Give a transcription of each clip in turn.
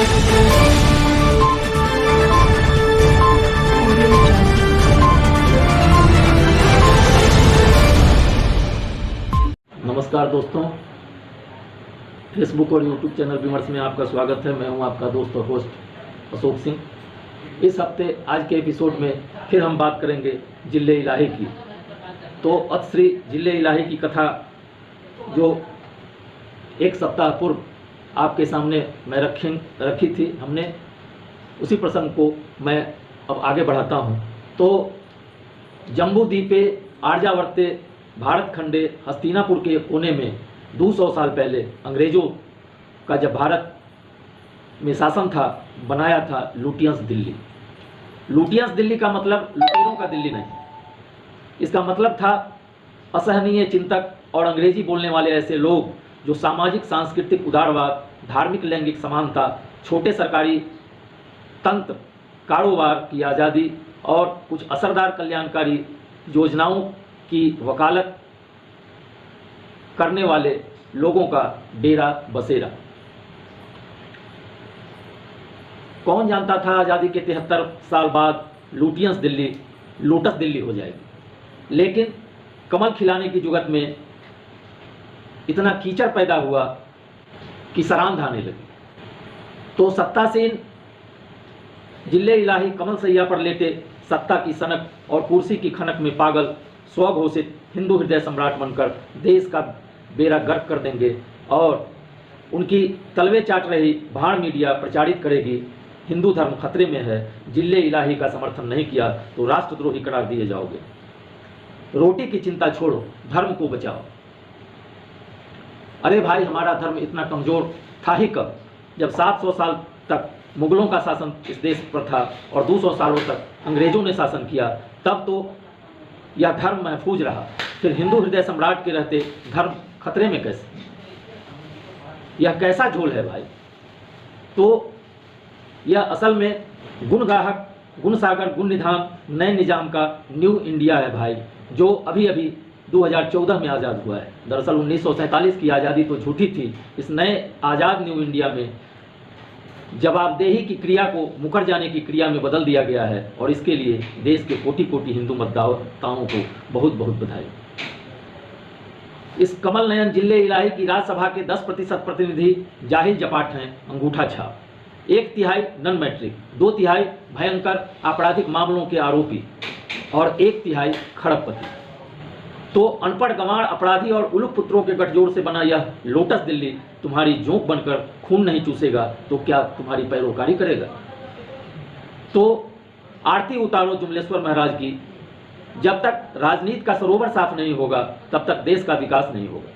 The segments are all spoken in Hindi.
नमस्कार दोस्तों, फेसबुक और यूट्यूब चैनल विमर्श में आपका स्वागत है। मैं हूं आपका दोस्त और होस्ट अशोक सिंह। इस हफ्ते आज के एपिसोड में फिर हम बात करेंगे जिले इलाही की। तो अतश्री जिले इलाही की कथा जो एक सप्ताह पूर्व आपके सामने मैं रखी थी हमने, उसी प्रसंग को मैं अब आगे बढ़ाता हूं। तो जम्बूद्वीपे आर्यावर्ते भारत खंडे हस्तिनापुर के कोने में 200 साल पहले अंग्रेजों का जब भारत में शासन था, बनाया था लुटियंस दिल्ली। लुटियंस दिल्ली का मतलब लुटेरों का दिल्ली नहीं, इसका मतलब था असहनीय चिंतक और अंग्रेजी बोलने वाले ऐसे लोग जो सामाजिक सांस्कृतिक उदारवाद, धार्मिक लैंगिक समानता, छोटे सरकारी तंत्र, कारोबार की आज़ादी और कुछ असरदार कल्याणकारी योजनाओं की वकालत करने वाले लोगों का डेरा बसेरा। कौन जानता था आज़ादी के 73 साल बाद लुटियंस दिल्ली लोटस दिल्ली हो जाएगी। लेकिन कमल खिलाने की जुगत में इतना कीचड़ पैदा हुआ कि सरांध आने लगी। तो सत्तासीन जिले इलाही कमल सैया पर लेटे सत्ता की सनक और कुर्सी की खनक में पागल स्वघोषित हिंदू हृदय सम्राट बनकर देश का बेड़ा गर्क कर देंगे और उनकी तलवे चाट रही भाड़ मीडिया प्रचारित करेगी हिंदू धर्म खतरे में है, जिले इलाही का समर्थन नहीं किया तो राष्ट्रद्रोही करार दिए जाओगे। रोटी की चिंता छोड़ो, धर्म को बचाओ। अरे भाई, हमारा धर्म इतना कमजोर था ही कब, जब 700 साल तक मुगलों का शासन इस देश पर था और 200 सालों तक अंग्रेजों ने शासन किया, तब तो यह धर्म महफूज रहा। फिर हिंदू हृदय सम्राट के रहते धर्म खतरे में कैसे? यह कैसा झोल है भाई? तो यह असल में गुणगाहक, गुणसागर, गुण निधान नए निजाम का न्यू इंडिया है भाई, जो अभी अभी 2014 में आज़ाद हुआ है। दरअसल 1947 की आज़ादी तो झूठी थी। इस नए आज़ाद न्यू इंडिया में जवाबदेही की क्रिया को मुकर जाने की क्रिया में बदल दिया गया है और इसके लिए देश के कोटि कोटि हिंदू मतदाताओं को बहुत बहुत बधाई। इस कमल नयन जिले इलाही की राज्यसभा के 10% प्रतिनिधि जाहिल जपाट हैं, अंगूठा छाप। 1/3 नन मैट्रिक, 2/3 भयंकर आपराधिक मामलों के आरोपी और 1/3 खड़गपति। तो अनपढ़, गंवार, अपराधी और उलूक पुत्रों के गठजोड़ से बना यह लोटस दिल्ली तुम्हारी जोंक बनकर खून नहीं चूसेगा तो क्या तुम्हारी पैरोकारी करेगा? तो आरती उतारो जुमलेश्वर महाराज की। जब तक राजनीति का सरोवर साफ नहीं होगा तब तक देश का विकास नहीं होगा।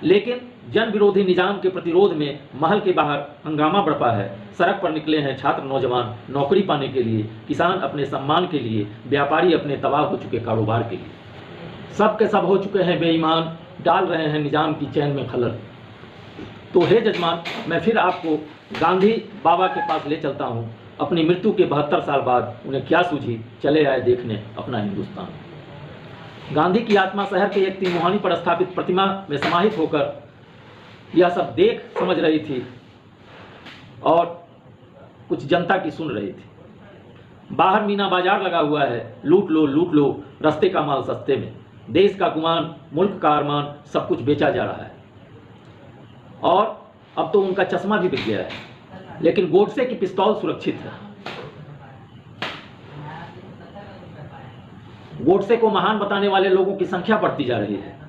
लेकिन जन विरोधी निजाम के प्रतिरोध में महल के बाहर हंगामा बरपा है। सड़क पर निकले हैं छात्र नौजवान नौकरी पाने के लिए, किसान अपने सम्मान के लिए, व्यापारी अपने तबाह हो चुके कारोबार के लिए। सब के सब हो चुके हैं बेईमान, डाल रहे हैं निजाम की चैन में खलल। तो हे जजमान, मैं फिर आपको गांधी बाबा के पास ले चलता हूँ। अपनी मृत्यु के 72 साल बाद उन्हें क्या सूझी, चले आए देखने अपना हिंदुस्तान। गांधी की आत्मा शहर के एक तिमुहानी पर स्थापित प्रतिमा में समाहित होकर यह सब देख समझ रही थी और कुछ जनता की सुन रही थी। बाहर मीना बाजार लगा हुआ है, लूट लो लूट लो, रस्ते का माल सस्ते में। देश का गुमान, मुल्क का अरमान, सब कुछ बेचा जा रहा है। और अब तो उनका चश्मा भी बिक गया है, लेकिन गोडसे की पिस्तौल सुरक्षित है। गोडसे को महान बताने वाले लोगों की संख्या बढ़ती जा रही है।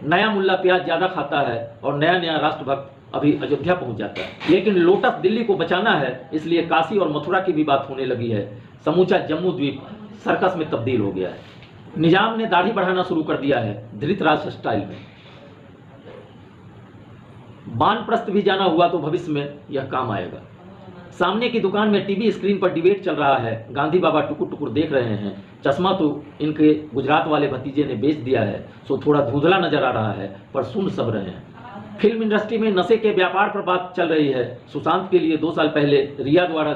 नया मुल्ला प्याज ज्यादा खाता है और नया नया राष्ट्रभक्त अभी अयोध्या पहुंच जाता है। लेकिन लोटस दिल्ली को बचाना है, इसलिए काशी और मथुरा की भी बात होने लगी है। समूचा जम्मू द्वीप सर्कस में तब्दील हो गया है। निजाम ने दाढ़ी बढ़ाना शुरू कर दिया है, धृतराष्ट्र स्टाइल में। वानप्रस्थ भी जाना हुआ तो भविष्य में यह काम आएगा। सामने की दुकान में टीवी स्क्रीन पर डिबेट चल रहा है। गांधी बाबा टुकुर टुकुर देख रहे हैं। चश्मा तो इनके गुजरात वाले भतीजे ने बेच दिया है, सो थोड़ा धुंधला नजर आ रहा है, पर सुन सब रहे हैं। फिल्म इंडस्ट्री में नशे के व्यापार पर बात चल रही है। सुशांत के लिए 2 साल पहले रिया द्वारा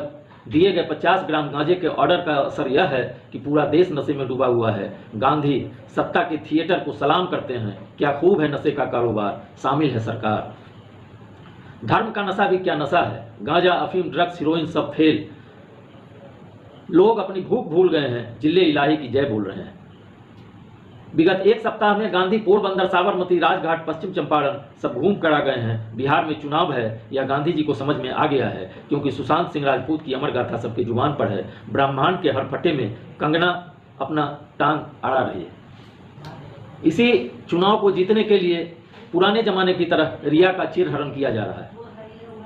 दिए गए 50 ग्राम गांजे के ऑर्डर का असर यह है कि पूरा देश नशे में डूबा हुआ है। गांधी सत्ता के थिएटर को सलाम करते हैं। क्या खूब है नशे का कारोबार, शामिल है सरकार। धर्म का नशा भी क्या नशा है, गांजा, अफीम, ड्रग्स, हीरोइन सब फेल। लोग अपनी भूख भूल गए हैं, जिले इलाही की जय बोल रहे हैं। विगत एक सप्ताह में गांधी, पोरबंदर, साबरमती, राजघाट, पश्चिम चंपारण सब घूम कर आ गए हैं। बिहार में चुनाव है, यह गांधी जी को समझ में आ गया है, क्योंकि सुशांत सिंह राजपूत की अमर गाथा सबके जुबान पर है। ब्रह्मांड के हर फट्टे में कंगना अपना टांग अड़ा रही है। इसी चुनाव को जीतने के लिए पुराने जमाने की तरह रिया का चिरहरण किया जा रहा है।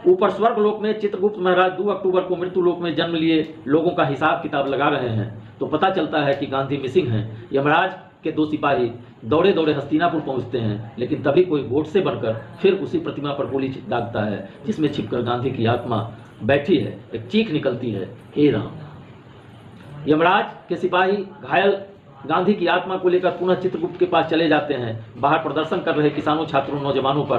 ऊपर स्वर्ग लोक में चित्रगुप्त महाराज 2 अक्टूबर को मृत्यु लोक में जन्म लिए लोगों का हिसाब किताब लगा रहे हैं, तो पता चलता है कि गांधी मिसिंग हैं। यमराज के 2 सिपाही दौड़े दौड़े हस्तिनापुर पहुंचते हैं, लेकिन तभी कोई बोट से बनकर फिर उसी प्रतिमा पर गोली दागता है, जिसमें छिपकर गांधी की आत्मा बैठी है। एक चीख निकलती है, हे राम। यमराज के सिपाही घायल गांधी की आत्मा को लेकर पुनः चित्रगुप्त के पास चले जाते हैं। बाहर प्रदर्शन कर रहे किसानों, छात्रों, नौजवानों पर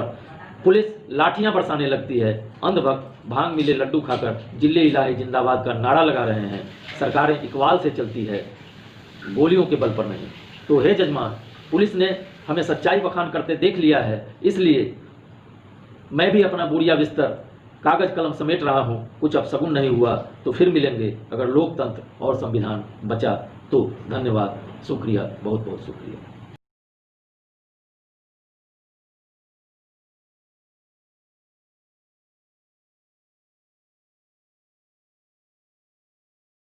पुलिस लाठियां बरसाने लगती है। अंधभक्त भांग मिले लड्डू खाकर जिले इलाही जिंदाबाद का नारा लगा रहे हैं। सरकारें इकबाल से चलती है, गोलियों के बल पर नहीं। तो हे जजमान, पुलिस ने हमें सच्चाई बखान करते देख लिया है, इसलिए मैं भी अपना बोरिया बिस्तर कागज कलम समेट रहा हूँ। कुछ अपशगुन नहीं हुआ तो फिर मिलेंगे, अगर लोकतंत्र और संविधान बचा तो। धन्यवाद, शुक्रिया, बहुत बहुत शुक्रिया।